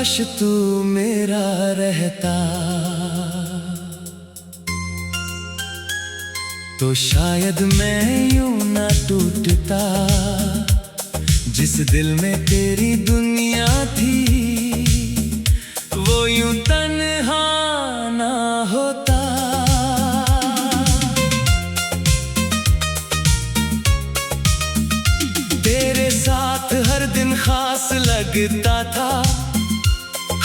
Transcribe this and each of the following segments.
काश तू मेरा रहता, तो शायद मैं यूं ना टूटता। जिस दिल में तेरी दुनिया थी, वो यूं तन्हा ना होता। तेरे साथ हर दिन खास लगता था,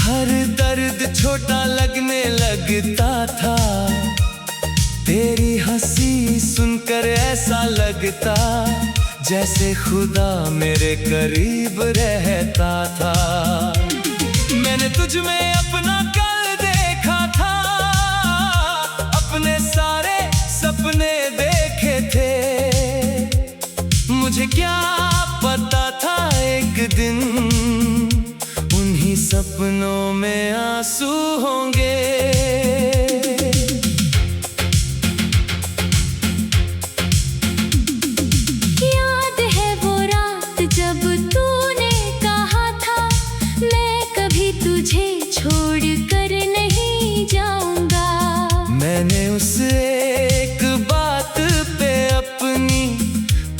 हर दर्द छोटा लगने लगता था। तेरी हंसी सुनकर ऐसा लगता, जैसे खुदा मेरे करीब रहता था। मैंने तुझ में अपना कल देखा था, अपने सारे सपने देखे थे। मुझे क्या पता था एक दिन उन्हीं सपनों में आंसू होंगे। याद है वो रात जब तूने कहा था, मैं कभी तुझे छोड़ कर नहीं जाऊंगा। मैंने उस एक बात पे अपनी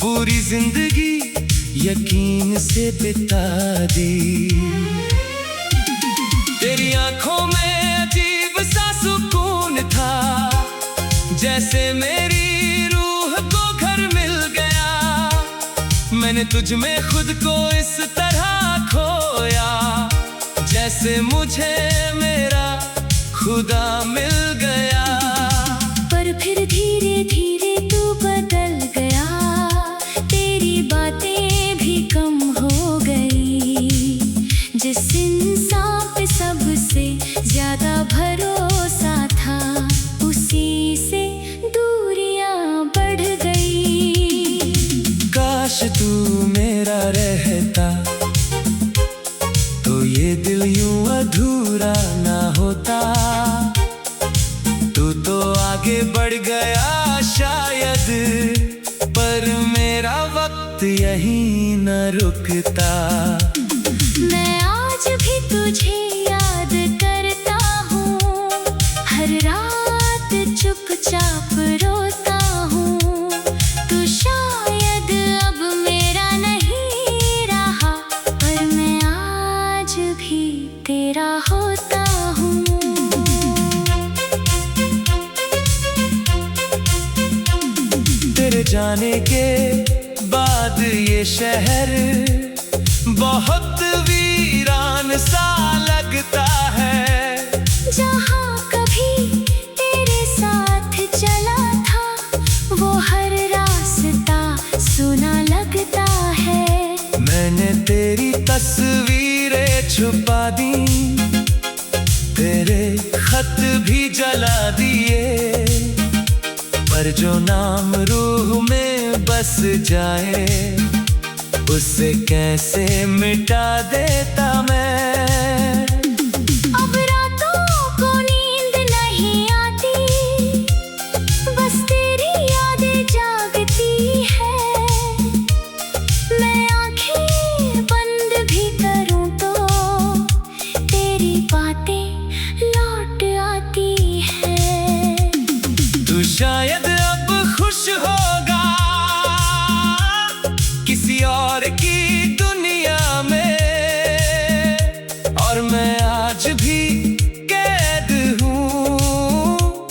पूरी जिंदगी यकीन से बिता दी। तेरी आंखों में अजीब सा सुकून था, जैसे मेरी रूह को घर मिल गया। मैंने तुझ में खुद को इस तरह खोया, जैसे मुझे मेरा खुदा मिल गया। पर फिर धीरे धीरे तू बदल गया, तेरी बातें भी कम हो गई। जिस इंसान पे सबसे ज्यादा भरोसा था, उसी से दूरियां बढ़ गई। काश तू मेरा रहता, तो ये दिल यूं अधूरा ना होता। तू तो आगे बढ़ गया शायद, पर मेरा वक्त यहीं न रुकता। मैं आज भी तुझे याद करता हूँ, हर रात चुपचाप रोता हूँ। तू शायद अब मेरा नहीं रहा, पर मैं आज भी तेरा होता हूँ। तेरे जाने के बाद ये शहर बहुत वीरान सा लगता है। जहाँ कभी तेरे साथ चला था, वो हर रास्ता सुना लगता है। मैंने तेरी तस्वीरें छुपा दी, तेरे खत भी जला दिए। पर जो नाम रूह में बस जाए, उसे कैसे मिटा देता मैं। अब रातों को नींद नहीं आती, बस तेरी यादें जागती है। मैं आंखें बंद भी करूं तो तेरी बातें लौट आती है। तू शायद अब खुश होगा किसी और की दुनिया में, और मैं आज भी कैद हूँ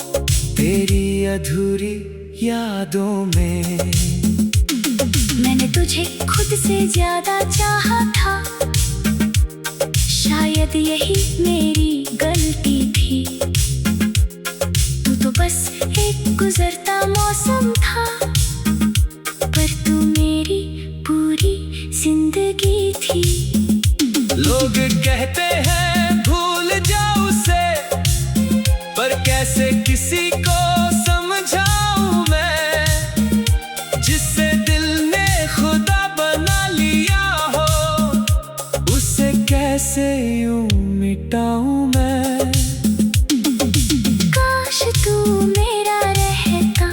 तेरी अधूरी यादों में। मैंने तुझे खुद से ज्यादा चाहा था, शायद यही मेरी गलती थी। तू तो बस एक गुजरता मौसम था, पर तू मेरी पूरी जिंदगी थी। लोग कहते हैं भूल जाओ उसे, पर कैसे किसी को समझाऊं मैं, जिससे दिल ने खुदा बना लिया हो, उसे कैसे यूं मिटाऊं मैं। काश तू मेरा रहता,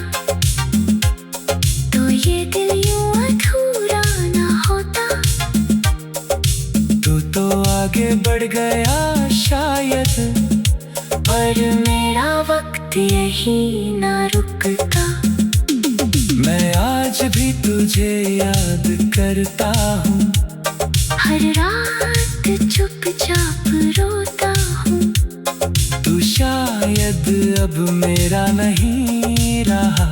तो ये दिल यूं अधूरा ना होता। तू तो आगे बढ़ गया शायद, पर मेरा वक्त यही ना रुकता। मैं आज भी तुझे याद करता हूँ, हर रात चुपचाप रोता हूँ। तू शायद अब मेरा नहीं रहा,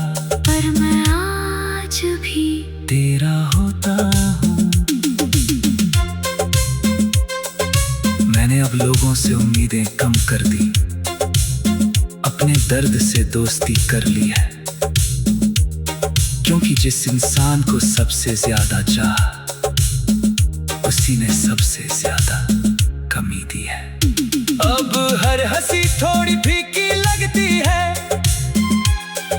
पर मैं आज भी तेरा होता हूँ। मैंने अब लोगों से उम्मीदें कम कर दी, अपने दर्द से दोस्ती कर ली है, क्योंकि जिस इंसान को सबसे ज्यादा चाहा, उसी ने सबसे ज्यादा कमी दी है। अब हर हंसी थोड़ी फीकी लगती है,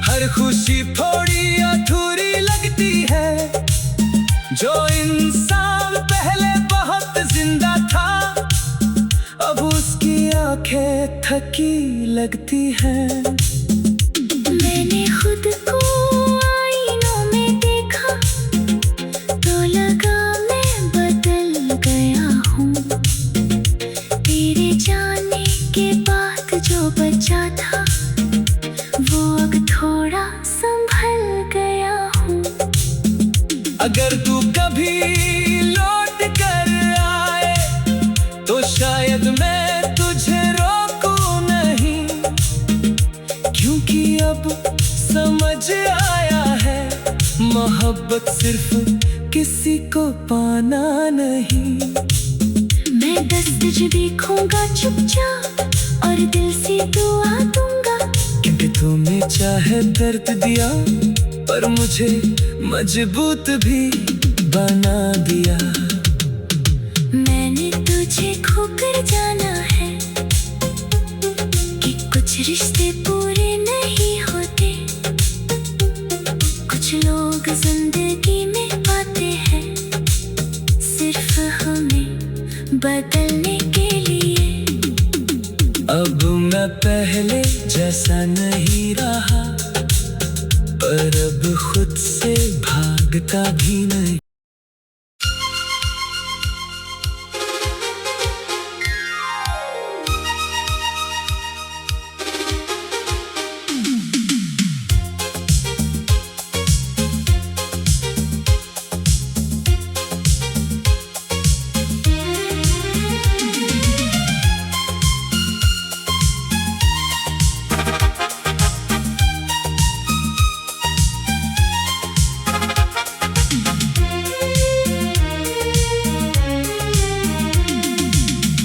हर खुशी थोड़ी अधूरी लगती है। जो इंसान पहले बहुत जिंदा था, अब उसकी आंखें थकी लगती हैं। मैंने खुद को आईनों में देखा, तो लगा मैं बदल गया हूँ। तेरे जाने के बाद जो बचा था, वो अब थोड़ा संभल गया हूँ। अगर तू कभी लौट कर आए, तो शायद मैं तुझे रोकूं नहीं, क्योंकि अब समझ आया है, मोहब्बत सिर्फ किसी को पाना नहीं। मैं दस्तक देखूंगा चुपचाप, और दिल से दुआ दूंगा, क्योंकि तूने चाहे दर्द दिया, पर मुझे मजबूत भी बना दिया। मैंने तुझे खोकर जाना है, कि कुछ रिश्ते पूरे नहीं होते। कुछ लोग जिंदगी में पाते हैं, सिर्फ हमें बदलने के लिए। अब मैं पहले जैसा नहीं रहा, पर अब खुद से भागता भी नहीं।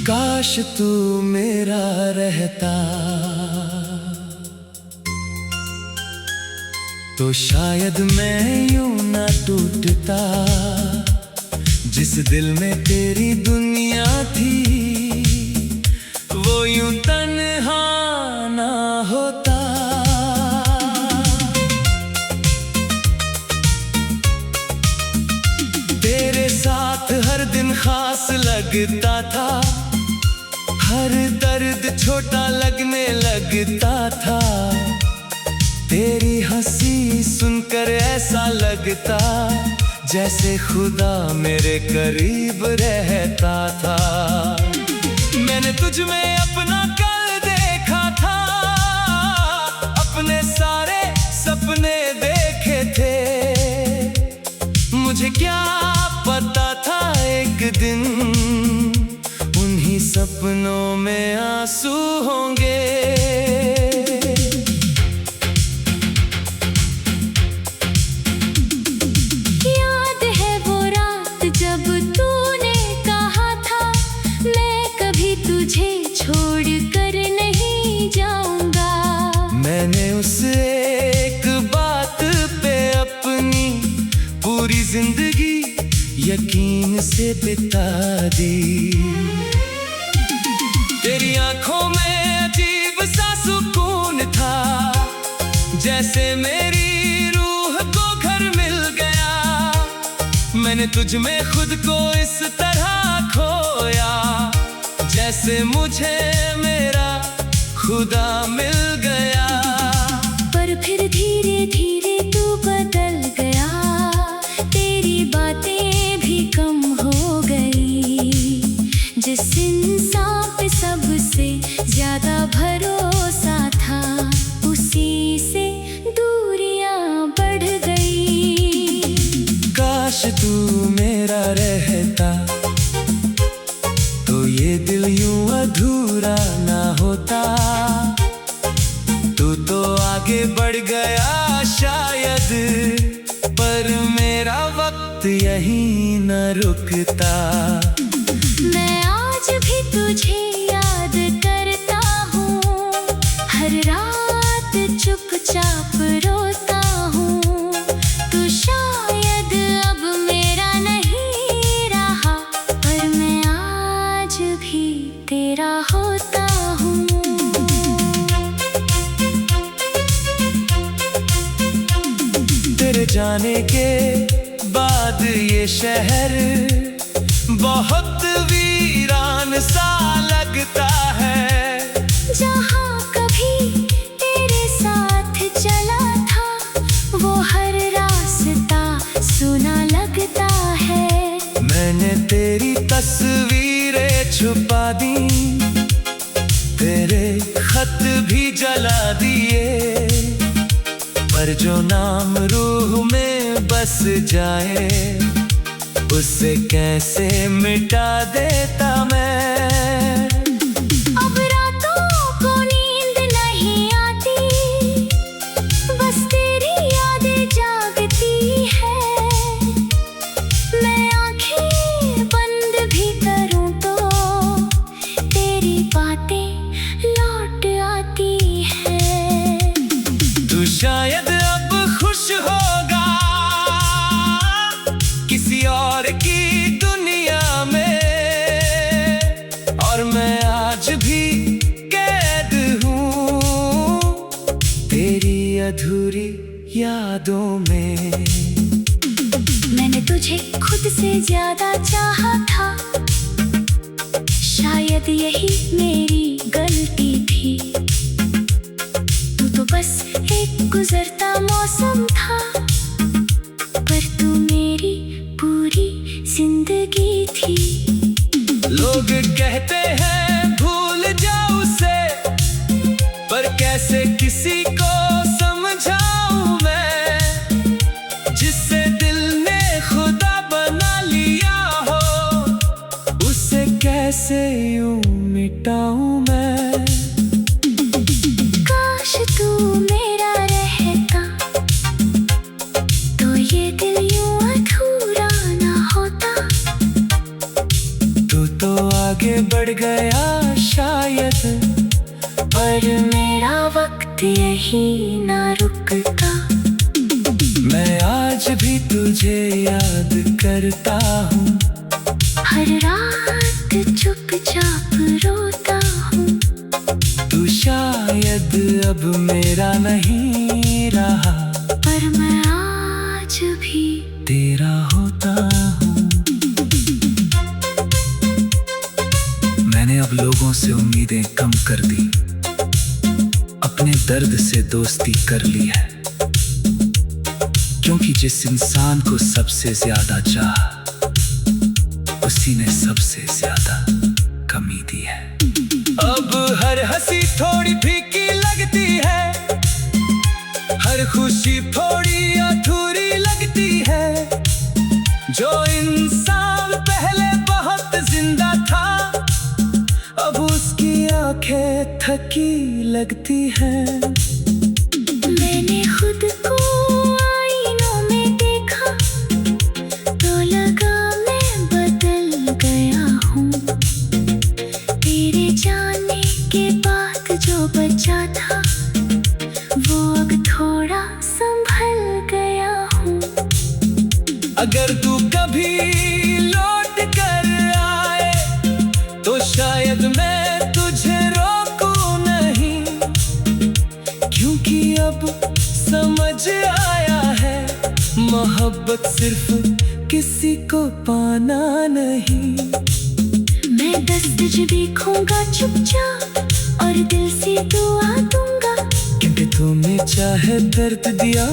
काश तू मेरा रहता, तो शायद मैं यूं ना टूटता। जिस दिल में तेरी दुनिया थी, वो यूं तन्हा ना होता। तेरे साथ हर दिन खास लगता था, हर दर्द छोटा लगने लगता था। तेरी हंसी सुनकर ऐसा लगता, जैसे खुदा मेरे करीब रहता था। मैंने तुझ में अपना कल देखा था, अपने सारे सपने देखे थे। मुझे क्या पता था एक दिन उन्हीं सपनों में आंसू होंगे। याद है वो रात जब तूने कहा था, मैं कभी तुझे छोड़ कर नहीं जाऊंगा। मैंने उस एक बात पे अपनी पूरी जिंदगी यकीन से बिता दी। तेरी आंखों में अजीब सा सुकून था, जैसे मेरी रूह को घर मिल गया। मैंने तुझ में खुद को इस तरह खोया, जैसे मुझे मेरा खुदा मिल गया। पर फिर धीरे धीरे तू बदल गया, तेरी बातें भी कम हो गई। जिस मेरा रहता तो ये दिल यूं अधूरा ना होता। तू तो आगे बढ़ गया शायद, पर मेरा वक्त यहीं न रुकता। मैं आज भी तुझे याद करता हूँ, हर रात चुपचाप रोता हूँ। तू शायद अब मेरा नहीं रहा, पर मैं आज भी तेरा होता हूँ। तेरे जाने के बाद ये शहर बहुत वीरान सा लगता है। जहाँ कभी तेरे साथ चला था, वो हर रास्ता सुना लगता है। मैंने तेरी तस्वीरें छुपा दी, तेरे खत भी जला दिए, पर जो नाम रूह में बस जाए उसे कैसे मिटा देता मैं। अब रातों को नींद नहीं आती, बस तेरी यादें जागती है। मैं आंखें बंद भी करूं तो तेरी बातें लौट आती है। तू शायद अब खुश होगा किसी और की दुनिया में, और मैं आज भी कैद हूँ तेरी अधूरी यादों में। मैंने तुझे खुद से ज्यादा चाहा था, शायद यही मेरी गलती थी। तू तो बस एक गुजरता मौसम था, पर तू मेरी पूरी जिंदगी थी। लोग कहते हैं भूल जाओ उसे, पर कैसे किसी को समझाऊं मैं, जिससे दिल ने खुदा बना लिया हो, उसे कैसे यूं मिटाऊं मैं। काश तू मेरा रहता तो ये दिल यूं अधूरा ना होता। तू तो आगे बढ़ गया शायद, पर मेरा वक्त यही ना रुकता। मैं आज भी तुझे याद करता हूँ, हर रात चुपचाप रोता हूँ। तू शायद अब मेरा नहीं रहा, पर मैं आज भी तेरा होता हूँ। मैंने अब लोगों से उम्मीदें कम कर दी, अपने दर्द से दोस्ती कर ली है, क्योंकि जिस इंसान को सबसे ज्यादा चाहा उसी ने सबसे ज्यादा कमी दी है। अब हर हंसी थोड़ी फीकी लगती है, हर खुशी थोड़ी अधूरी लगती है। जो इंसान पहले बहुत जिंदा था, अब उसकी आंखें थकी लगती हैं। मैंने खुद को आईनों में देखा तो लगा मैं बदल गया हूँ। तेरे जाने के बाद जो बचा था, वो अब थोड़ा संभल गया हूँ। अगर तू कभी लौट कर आए तो शायद मैं तुझे रोकूं नहीं, क्योंकि अब समझ आया है मोहब्बत सिर्फ किसी को पाना नहीं। मैं 10 बजे देखूंगा चुपचाप और दिल से दुआ दूंगा, क्योंकि तूने चाहे दर्द दिया,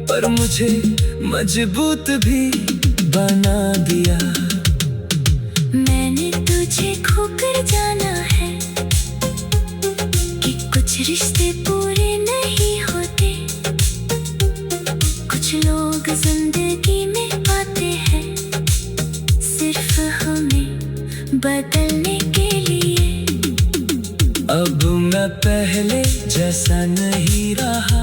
पर मुझे मजबूत भी बना दिया। मैंने तुझे खोकर जाना है कि कुछ रिश्ते पूरे नहीं होते। कुछ लोग जिंदगी में आते हैं बदलने के लिए। अब मैं पहले जैसा नहीं रहा,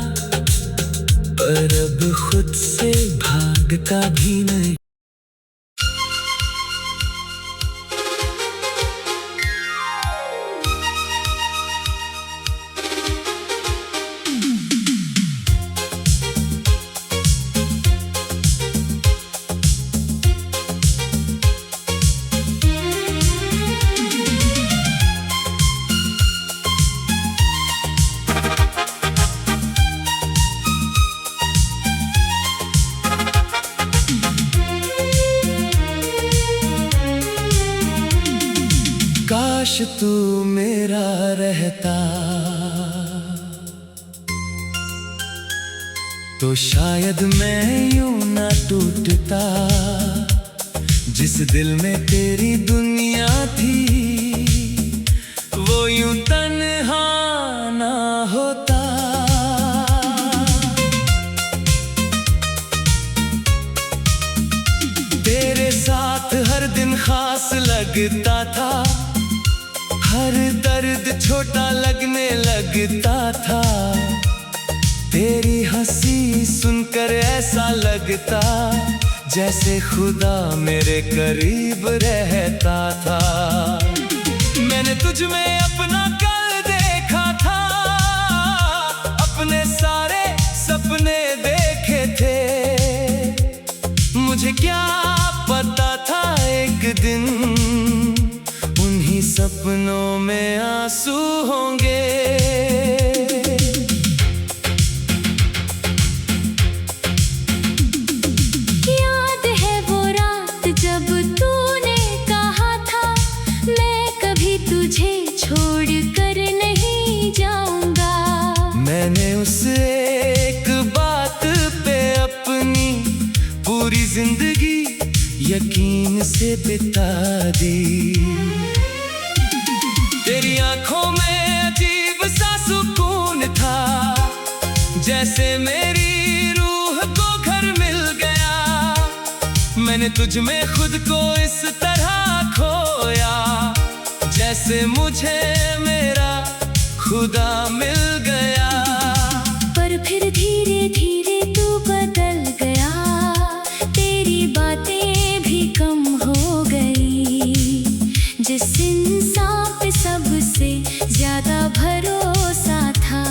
पर अब खुद से भागता भी नहीं। काश तू मेरा रहता, तो शायद मैं यूं ना टूटता। जिस दिल में तेरी दुनिया थी, वो यूं तन्हा ना होता। तेरे साथ हर दिन खास लगता था, हर दर्द छोटा लगने लगता था। तेरी हंसी सुनकर ऐसा लगता, जैसे खुदा मेरे करीब रहता था। मैंने तुझ में अपना कल देखा था, अपने सारे सपने देखे थे। मुझे क्या पता था एक दिन उन्हीं सपनों में आंसू होंगे। याद है वो रात जब तूने कहा था, मैं कभी तुझे छोड़ कर नहीं जाऊंगा। मैंने उस एक बात पे अपनी पूरी जिंदगी यकीन से बिता दी। तेरी आंखों में अजीब सा सुकून था, जैसे मेरी रूह को घर मिल गया। मैंने तुझ में खुद को इस तरह खोया, जैसे मुझे मेरा खुदा मिल गया। पर फिर धीरे धीरे तू बदल गया, तेरी बातें भी कम हो गई। जिस इंसान पे सबसे ज्यादा भरोसा था,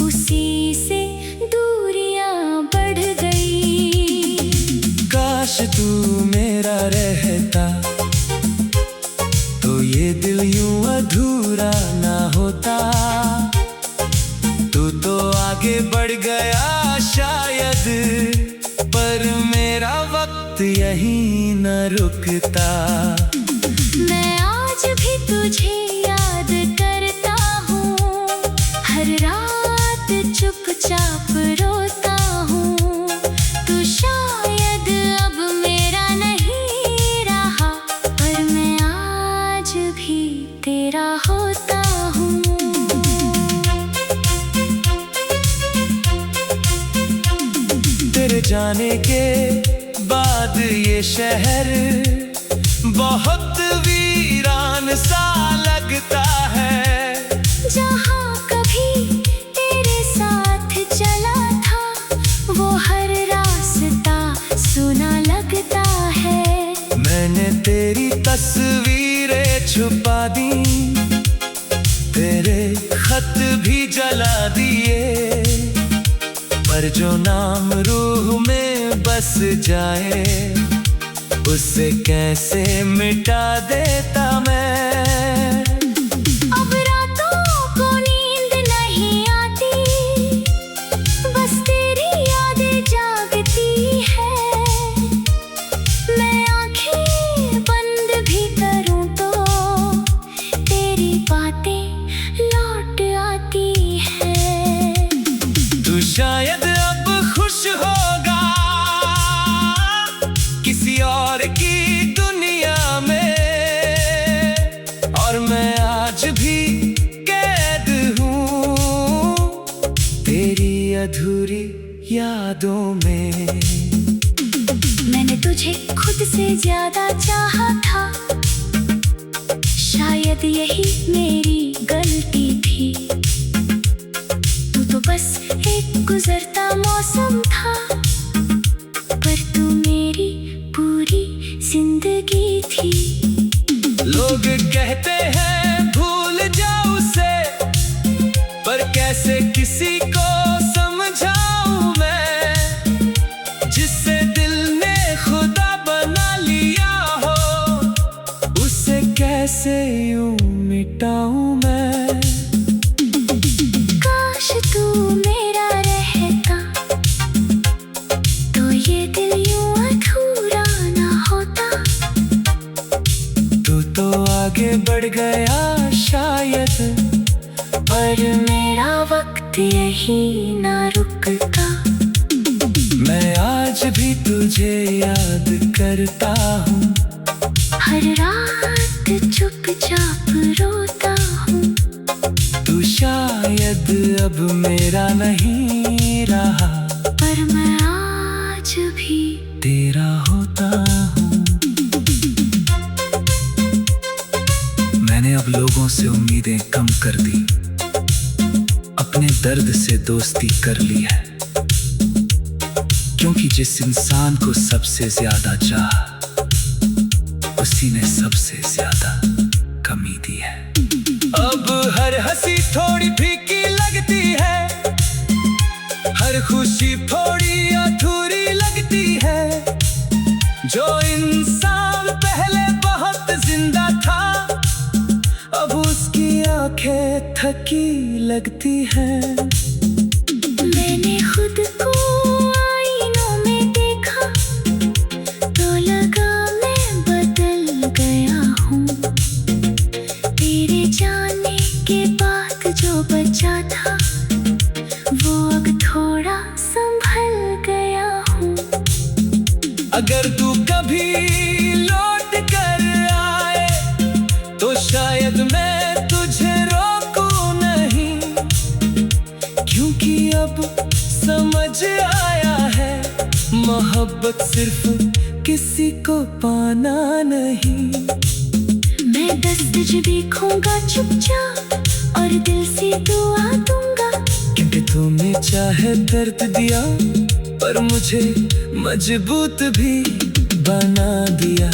उसी से दूरियां बढ़ गई। काश तू मेरा रहता, तो ये दिल यूं अधूरा ना होता। तू तो आगे बढ़ गया शायद, पर मेरा वक्त यहीं न रुकता। मैं आज भी तुझे याद करता हूँ, हर रात चुपचाप रोता हूँ। तू शायद अब मेरा नहीं रहा, पर मैं आज भी तेरा होता हूँ। तेरे जाने के बाद ये शहर बहुत वीरान सा लगता है। जहाँ कभी तेरे साथ चला था, वो हर रास्ता सुना लगता है। मैंने तेरी तस्वीरें छुपा दी, तेरे खत भी जला दिए। पर जो नाम रूह में बस जाए, उसे कैसे मिटा देता मैं। अब रातों को नींद नहीं आती, बस तेरी यादें जागती है। मैं आंखें बंद भी करूं तो तेरी बातें लौट आती है। तू शायद अब खुश होगा किसी और की दुनिया में, और मैं आज भी कैद हूँ तेरी अधूरी यादों में। मैंने तुझे खुद से ज्यादा चाहा था, शायद यही मेरी गलती थी। तू तो बस एक गुजरता मौसम था, पर तू मेरी पूरी जिंदगी थी। लोग कहते हैं भूल जाओ उसे, पर कैसे किसी को समझाऊं मैं, जिससे दिल ने खुदा बना लिया हो, उसे कैसे यूं मिटाऊं मैं। काश तू मेरा रहता, तो ये दिल यूं अधूरा ना होता। तू तो आगे बढ़ गया शायद, पर मेरा वक्त यही ना रुकता। मैं आज भी तुझे याद करता हूँ, हर रात चुपचाप रोता हूँ। तू शायद अब मेरा नहीं रहा, पर मैं आज भी तेरा होता हूँ। मैंने अब लोगों से उम्मीदें कम कर दी, अपने दर्द से दोस्ती कर ली है, क्योंकि जिस इंसान को सबसे ज्यादा चाहा, उसी ने सबसे ज्यादा कमी दी है। अब हर हंसी थोड़ी फीकी लगती है, हर खुशी थोड़ी अधूरी लगती है। जो इंसान पहले बहुत जिंदा था, अब उसकी आंखें थकी लगती हैं। मैंने खुद को आईनों में देखा, तो लगा मैं बदल गया हूँ। तेरे जाने के बाद जो बचा था, वो अब थोड़ा संभल गया हूँ। अगर तू कभी लौट कर आए, तो शायद मैं तुझे रोकूं नहीं, क्योंकि अब समझ आया है, मोहब्बत सिर्फ किसी को पाना नहीं। मैं 10 तुझे देखूंगा चुपचाप, और दिल से दुआ दूंगा, क्योंकि तूने चाहे दर्द दिया, पर मुझे मजबूत भी बना दिया।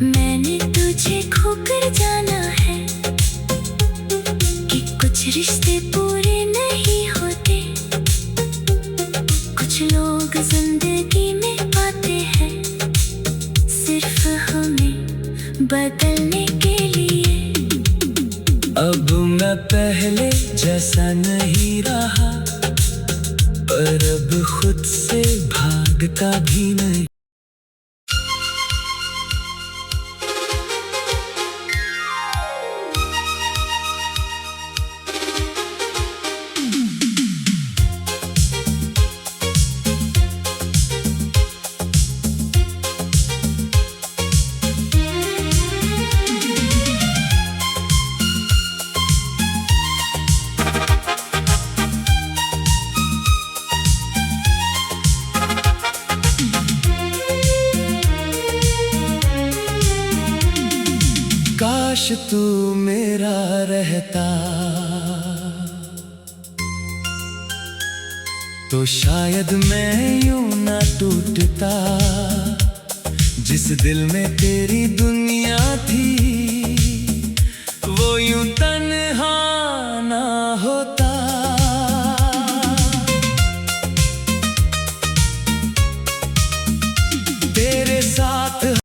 मैंने तुझे खोकर जाना है, कि कुछ रिश्ते पूरे नहीं होते। कुछ लोग जिंदगी में पाते हैं, सिर्फ हमें बदलने के लिए। अब मैं पहले जैसा नहीं रहा, पर अब खुद से भागता भी नहीं। काश तू मेरा रहता, तो शायद मैं यूं ना टूटता। जिस दिल में तेरी दुनिया थी,